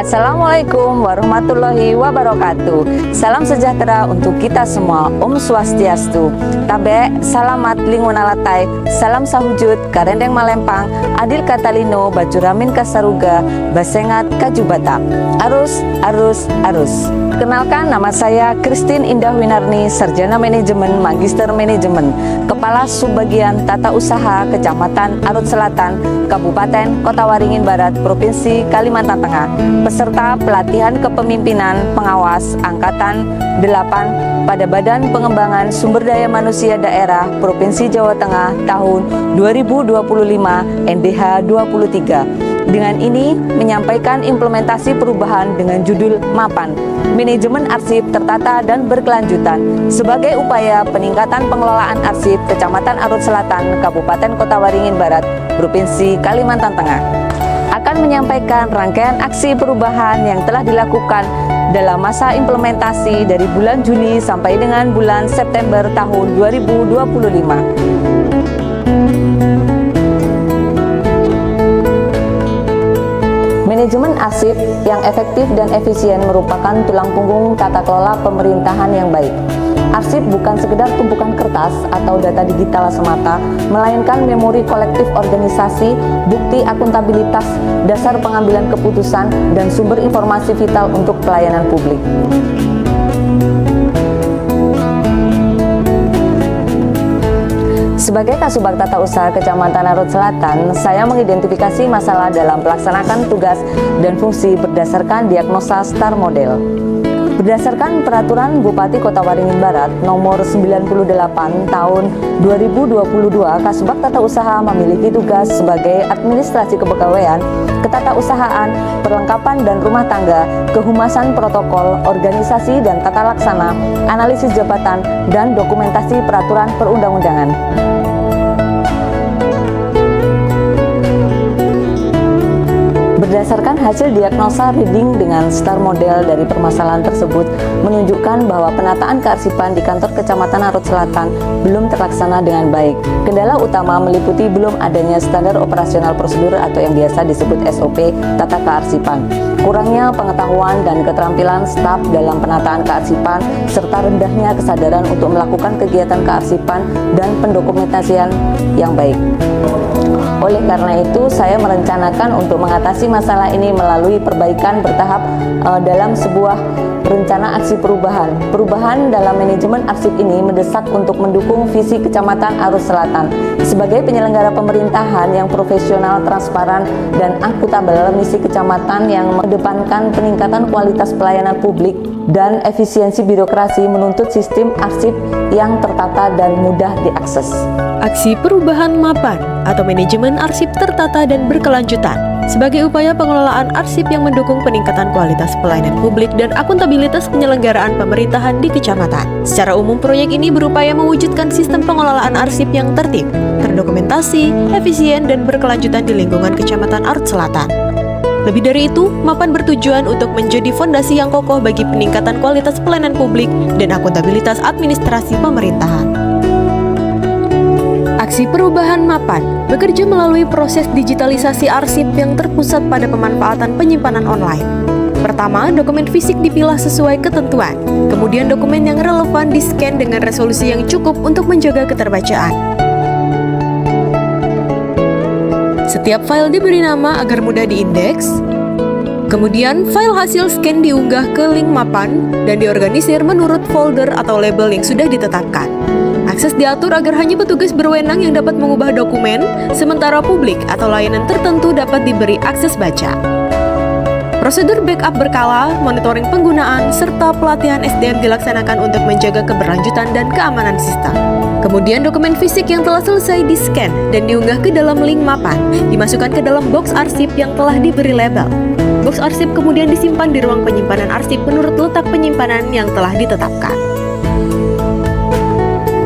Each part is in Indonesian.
Assalamualaikum warahmatullahi wabarakatuh. Salam sejahtera untuk kita semua. Om Swastiastu. Tabe, salamat lingunalatai. Salam sahujud, karendeng malempang. Adil katalino, bajuramin kasaruga. Basengat kajubata. Arus, arus, arus. Kenalkan, nama saya Christine Indah Winarni, Sarjana Manajemen, Magister Manajemen, Kepala Subbagian Tata Usaha Kecamatan Arut Selatan, Kabupaten Kota Waringin Barat, Provinsi Kalimantan Tengah. Peserta pelatihan kepemimpinan pengawas Angkatan 8 pada Badan Pengembangan Sumber Daya Manusia Daerah Provinsi Jawa Tengah tahun 2025 NDH 23. Dengan ini menyampaikan implementasi perubahan dengan judul MAPAN, Manajemen Arsip Tertata dan Berkelanjutan, sebagai upaya peningkatan pengelolaan arsip Kecamatan Arut Selatan, Kabupaten Kota Waringin Barat, Provinsi Kalimantan Tengah. Akan menyampaikan rangkaian aksi perubahan yang telah dilakukan dalam masa implementasi dari bulan Juni sampai dengan bulan September tahun 2025. Manajemen arsip yang efektif dan efisien merupakan tulang punggung tata kelola pemerintahan yang baik. Arsip bukan sekedar tumpukan kertas atau data digital semata, melainkan memori kolektif organisasi, bukti akuntabilitas, dasar pengambilan keputusan, dan sumber informasi vital untuk pelayanan publik. Sebagai Kasubag Tata Usaha Kecamatan Arut Selatan, saya mengidentifikasi masalah dalam pelaksanakan tugas dan fungsi berdasarkan diagnosa STAR Model. Berdasarkan Peraturan Bupati Kota Waringin Barat Nomor 98 Tahun 2022, Kasubag Tata Usaha memiliki tugas sebagai administrasi kepegawaian, ketatausahaan, perlengkapan dan rumah tangga, kehumasan protokol, organisasi dan tata laksana, analisis jabatan, dan dokumentasi peraturan perundang-undangan. Berdasarkan hasil diagnosa reading dengan STAR Model dari permasalahan tersebut menunjukkan bahwa penataan kearsipan di kantor Kecamatan Arut Selatan belum terlaksana dengan baik. Kendala utama meliputi belum adanya standar operasional prosedur atau yang biasa disebut SOP tata kearsipan, kurangnya pengetahuan dan keterampilan staf dalam penataan kearsipan, serta rendahnya kesadaran untuk melakukan kegiatan kearsipan dan pendokumentasian yang baik. Oleh karena itu, saya merencanakan untuk mengatasi masalah ini melalui perbaikan bertahap dalam sebuah rencana aksi perubahan. Perubahan dalam manajemen arsip ini mendesak untuk mendukung visi Kecamatan Arut Selatan sebagai penyelenggara pemerintahan yang profesional, transparan, dan akuntabel. Misi kecamatan yang mengedepankan peningkatan kualitas pelayanan publik dan efisiensi birokrasi menuntut sistem arsip yang tertata dan mudah diakses. Aksi perubahan MAPAN atau Manajemen Arsip Tertata dan Berkelanjutan sebagai upaya pengelolaan arsip yang mendukung peningkatan kualitas pelayanan publik dan akuntabilitas penyelenggaraan pemerintahan di kecamatan. Secara umum, proyek ini berupaya mewujudkan sistem pengelolaan arsip yang tertib, terdokumentasi, efisien, dan berkelanjutan di lingkungan Kecamatan Arut Selatan. Lebih dari itu, MAPAN bertujuan untuk menjadi fondasi yang kokoh bagi peningkatan kualitas pelayanan publik dan akuntabilitas administrasi pemerintahan. Aksi perubahan MAPAN bekerja melalui proses digitalisasi arsip yang terpusat pada pemanfaatan penyimpanan online. Pertama, dokumen fisik dipilah sesuai ketentuan. Kemudian dokumen yang relevan di-scan dengan resolusi yang cukup untuk menjaga keterbacaan. Setiap file diberi nama agar mudah diindeks. Kemudian, file hasil scan diunggah ke link MAPAN dan diorganisir menurut folder atau label yang sudah ditetapkan. Akses diatur agar hanya petugas berwenang yang dapat mengubah dokumen, sementara publik atau layanan tertentu dapat diberi akses baca. Prosedur backup berkala, monitoring penggunaan, serta pelatihan SDM dilaksanakan untuk menjaga keberlanjutan dan keamanan sistem. Kemudian dokumen fisik yang telah selesai di-scan dan diunggah ke dalam link MAPAN dimasukkan ke dalam box arsip yang telah diberi label. Box arsip kemudian disimpan di ruang penyimpanan arsip menurut letak penyimpanan yang telah ditetapkan.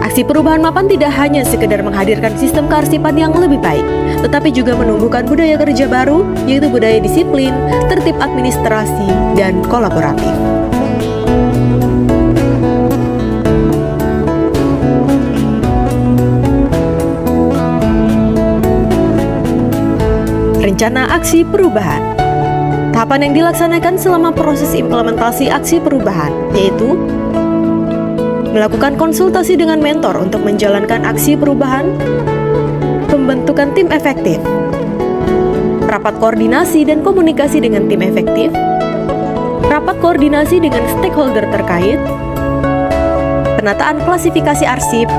Aksi perubahan MAPAN tidak hanya sekedar menghadirkan sistem kearsipan yang lebih baik, tetapi juga menumbuhkan budaya kerja baru, yaitu budaya disiplin, tertib administrasi, dan kolaboratif. Rencana aksi perubahan. Tahapan yang dilaksanakan selama proses implementasi aksi perubahan, yaitu melakukan konsultasi dengan mentor untuk menjalankan aksi perubahan, pembentukan tim efektif, rapat koordinasi dan komunikasi dengan tim efektif, rapat koordinasi dengan stakeholder terkait, penataan klasifikasi arsip,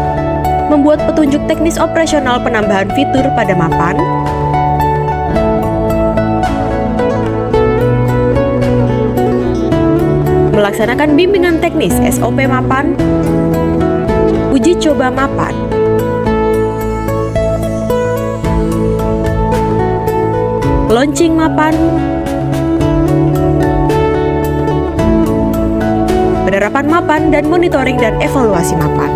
membuat petunjuk teknis operasional penambahan fitur pada mapan, melaksanakan bimbingan teknis SOP mapan, uji coba mapan, launching mapan, penerapan mapan dan monitoring dan evaluasi mapan.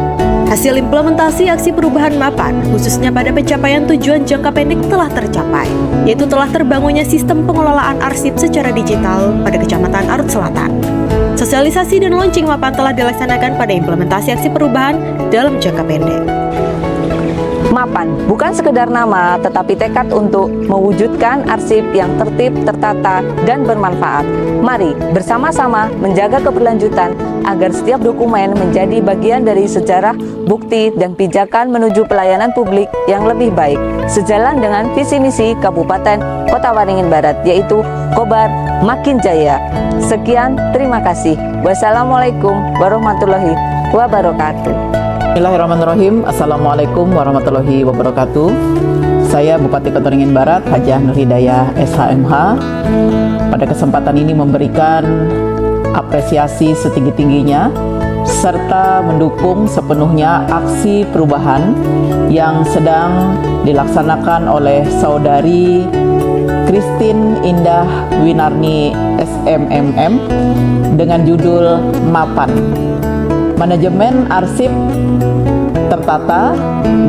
Hasil implementasi aksi perubahan mapan, khususnya pada pencapaian tujuan jangka pendek telah tercapai, yaitu telah terbangunnya sistem pengelolaan arsip secara digital pada Kecamatan Arut Selatan. Sosialisasi dan launching mapan telah dilaksanakan pada implementasi aksi perubahan dalam jangka pendek. Mapan bukan sekedar nama, tetapi tekad untuk mewujudkan arsip yang tertib, tertata, dan bermanfaat. Mari bersama-sama menjaga keberlanjutan agar setiap dokumen menjadi bagian dari sejarah, bukti, dan pijakan menuju pelayanan publik yang lebih baik, sejalan dengan visi misi Kabupaten Kota Waringin Barat, yaitu Kobar Makin Jaya. Sekian, terima kasih. Wassalamualaikum warahmatullahi wabarakatuh. Bismillahirrahmanirrahim. Assalamualaikum warahmatullahi wabarakatuh. Saya Bupati Kota Waringin Barat, Hajah Nur Hidayah SHMH. Pada kesempatan ini memberikan apresiasi setinggi-tingginya serta mendukung sepenuhnya aksi perubahan yang sedang dilaksanakan oleh Saudari Christine Indah Winarni SMMM dengan judul Mapan. Manajemen arsip tertata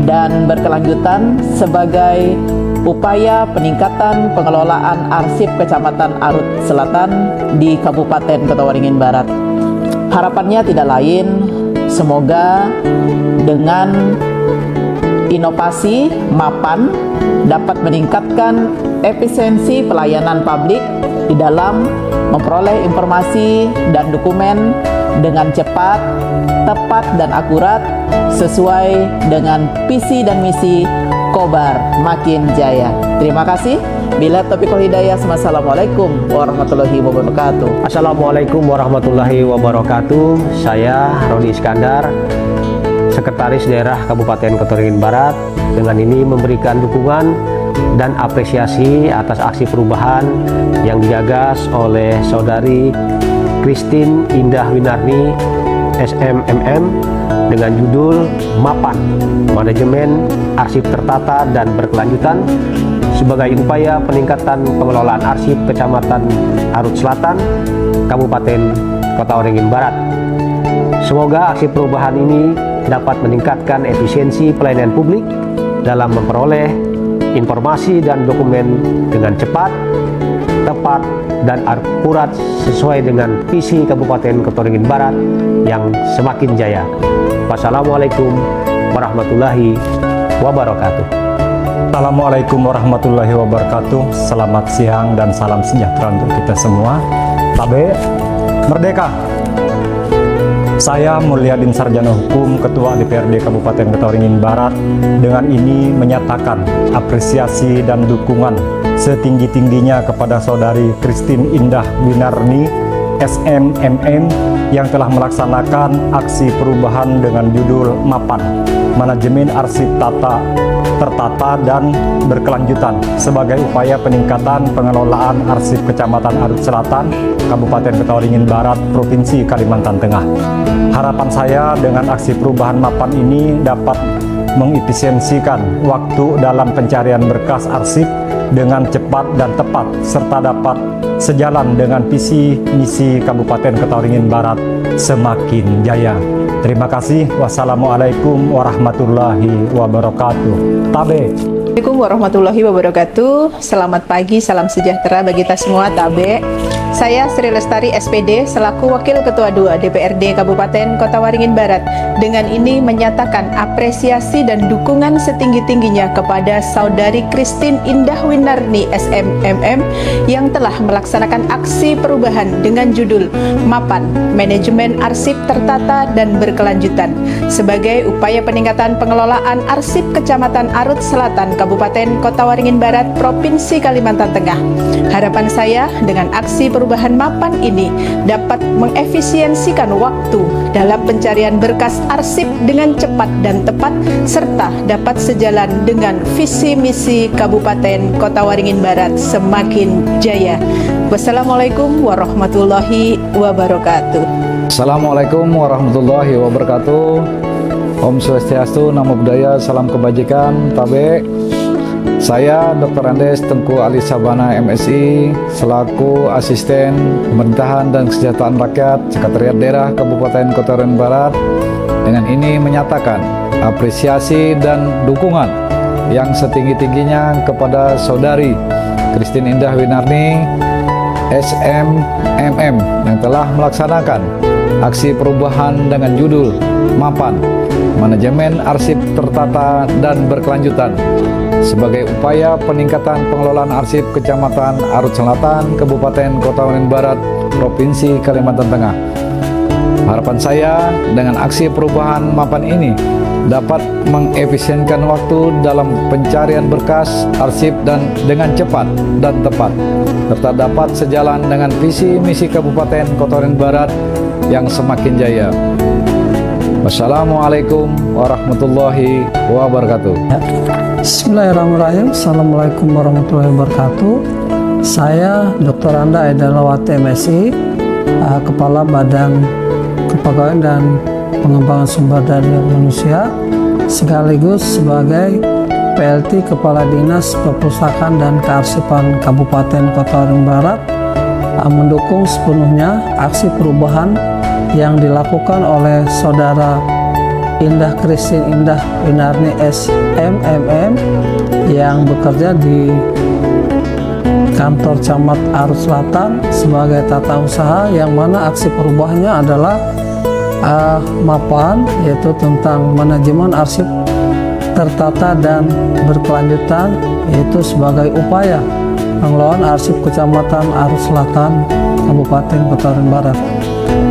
dan berkelanjutan sebagai upaya peningkatan pengelolaan arsip Kecamatan Arut Selatan di Kabupaten Kota Waringin Barat. Harapannya tidak lain, semoga dengan inovasi mapan dapat meningkatkan efisiensi pelayanan publik di dalam memperoleh informasi dan dokumen dengan cepat, tepat, dan akurat sesuai dengan visi dan misi Kobar Makin Jaya. Terima kasih. Bila taufiq wal hidayah. Wassalamualaikum warahmatullahi wabarakatuh. Assalamualaikum warahmatullahi wabarakatuh. Saya Roni Iskandar, Sekretaris Daerah Kabupaten Kota Waringin Barat, dengan ini memberikan dukungan dan apresiasi atas aksi perubahan yang digagas oleh Saudari Christine Indah Winarni SMMM dengan judul Mapan, Manajemen Arsip Tertata dan Berkelanjutan sebagai upaya peningkatan pengelolaan arsip Kecamatan Arut Selatan, Kabupaten Kota Waringin Barat. Semoga aksi perubahan ini dapat meningkatkan efisiensi pelayanan publik dalam memperoleh informasi dan dokumen dengan cepat, tepat, dan akurat sesuai dengan visi Kabupaten Kota Waringin Barat yang semakin jaya. Wassalamualaikum warahmatullahi wabarakatuh. Assalamualaikum warahmatullahi wabarakatuh. Selamat siang dan salam sejahtera untuk kita semua. Tabe Merdeka. Saya Mulyadin Sarjana Hukum, Ketua DPRD Kabupaten Kota Waringin Barat, dengan ini menyatakan apresiasi dan dukungan setinggi-tingginya kepada Saudari Christine Indah Winarni SMMM yang telah melaksanakan aksi perubahan dengan judul Mapan, Manajemen Arsip Tertata dan Berkelanjutan sebagai upaya peningkatan pengelolaan arsip Kecamatan Arut Selatan, Kabupaten Kota Waringin Barat, Provinsi Kalimantan Tengah. Harapan saya dengan aksi perubahan Mapan ini dapat mengefisiensikan waktu dalam pencarian berkas arsip dengan cepat dan tepat, serta dapat sejalan dengan visi misi Kabupaten Kota Waringin Barat semakin jaya. Terima kasih. Wassalamualaikum warahmatullahi wabarakatuh. Tabe. Assalamualaikum warahmatullahi wabarakatuh. Selamat pagi, salam sejahtera bagi kita semua. Tabe. Saya Sri Lestari SPD selaku Wakil Ketua 2 DPRD Kabupaten Kota Waringin Barat dengan ini menyatakan apresiasi dan dukungan setinggi-tingginya kepada Saudari Christine Indah Winarni SMMM yang telah melaksanakan aksi perubahan dengan judul Mapan, Manajemen Arsip Tertata dan Berkelanjutan sebagai upaya peningkatan pengelolaan arsip Kecamatan Arut Selatan Kabupaten Kota Waringin Barat Provinsi Kalimantan Tengah. Harapan saya dengan aksi perubahan mapan ini dapat mengefisiensikan waktu dalam pencarian berkas arsip dengan cepat dan tepat serta dapat sejalan dengan visi misi Kabupaten Kota Waringin Barat semakin jaya. Wassalamualaikum warahmatullahi wabarakatuh. Assalamualaikum warahmatullahi wabarakatuh. Om Swastiastu, Namo Buddhaya, Salam Kebajikan, Tabe. Saya Dr. Andes Tengku Ali Sabana MSI selaku Asisten Pemerintahan dan Kesejahteraan Rakyat Sekretariat Daerah Kabupaten Kota Waringin Barat dengan ini menyatakan apresiasi dan dukungan yang setinggi-tingginya kepada Saudari Christine Indah Winarni SMMM yang telah melaksanakan aksi perubahan dengan judul Mapan, Manajemen Arsip Tertata dan Berkelanjutan sebagai upaya peningkatan pengelolaan arsip Kecamatan Arut Selatan, Kabupaten Kota Waringin Barat, Provinsi Kalimantan Tengah. Harapan saya dengan aksi perubahan mapan ini dapat mengefisienkan waktu dalam pencarian berkas arsip dan dengan cepat dan tepat, serta dapat sejalan dengan visi misi Kabupaten Kota Waringin Barat yang semakin jaya. Wassalamualaikum warahmatullahi wabarakatuh. Bismillahirrahmanirrahim. Assalamualaikum warahmatullahi wabarakatuh. Saya Dr. Anda Edalawati MSI, Kepala Badan Kepegawaian dan Pengembangan Sumber Daya Manusia, sekaligus sebagai PLT Kepala Dinas Perpustakaan dan Kearsipan Kabupaten Kota Waringin Barat, mendukung sepenuhnya aksi perubahan yang dilakukan oleh Saudara Indah Christine Indah Winarni SMMM yang bekerja di kantor Camat Arut Selatan sebagai tata usaha, yang mana aksi perubahannya adalah mapan, yaitu tentang manajemen arsip tertata dan berkelanjutan, yaitu sebagai upaya pengelolaan arsip Kecamatan Arut Selatan Kabupaten Kota Waringin Barat.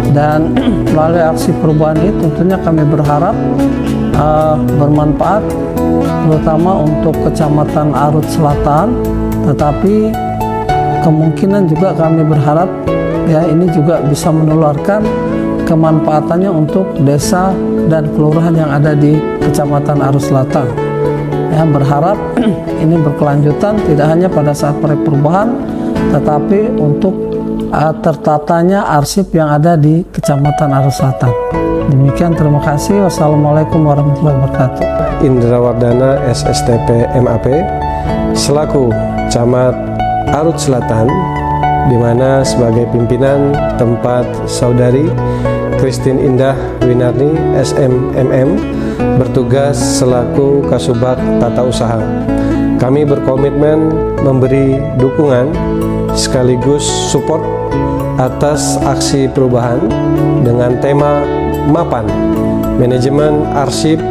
Dan melalui aksi perubahan ini tentunya kami berharap bermanfaat terutama untuk Kecamatan Arut Selatan, tetapi kemungkinan juga kami berharap ya ini juga bisa menularkan kemanfaatannya untuk desa dan kelurahan yang ada di Kecamatan Arut Selatan. Ya, berharap ini berkelanjutan tidak hanya pada saat perubahan, tetapi untuk tertatanya arsip yang ada di Kecamatan Arut Selatan. Demikian, terima kasih. Wassalamualaikum warahmatullahi wabarakatuh. Indra Wardana SSTP MAP selaku Camat Arut Selatan, di mana sebagai pimpinan tempat Saudari Christine Indah Winarni SMMM bertugas selaku Kasubag Tata Usaha. Kami berkomitmen memberi dukungan sekaligus support atas aksi perubahan dengan tema Mapan, Manajemen Arsip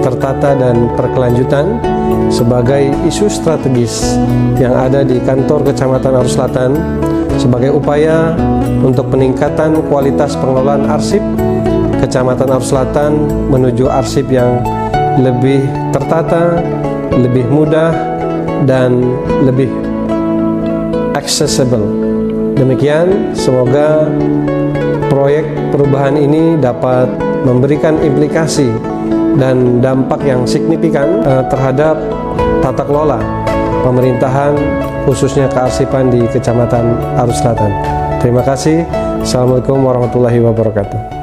Tertata dan Berkelanjutan sebagai isu strategis yang ada di kantor Kecamatan Arut Selatan sebagai upaya untuk peningkatan kualitas pengelolaan arsip Kecamatan Arut Selatan menuju arsip yang lebih tertata, lebih mudah, dan lebih accessible. Demikian, semoga proyek perubahan ini dapat memberikan implikasi dan dampak yang signifikan terhadap tata kelola pemerintahan khususnya kearsipan di Kecamatan Arut Selatan. Terima kasih. Assalamualaikum warahmatullahi wabarakatuh.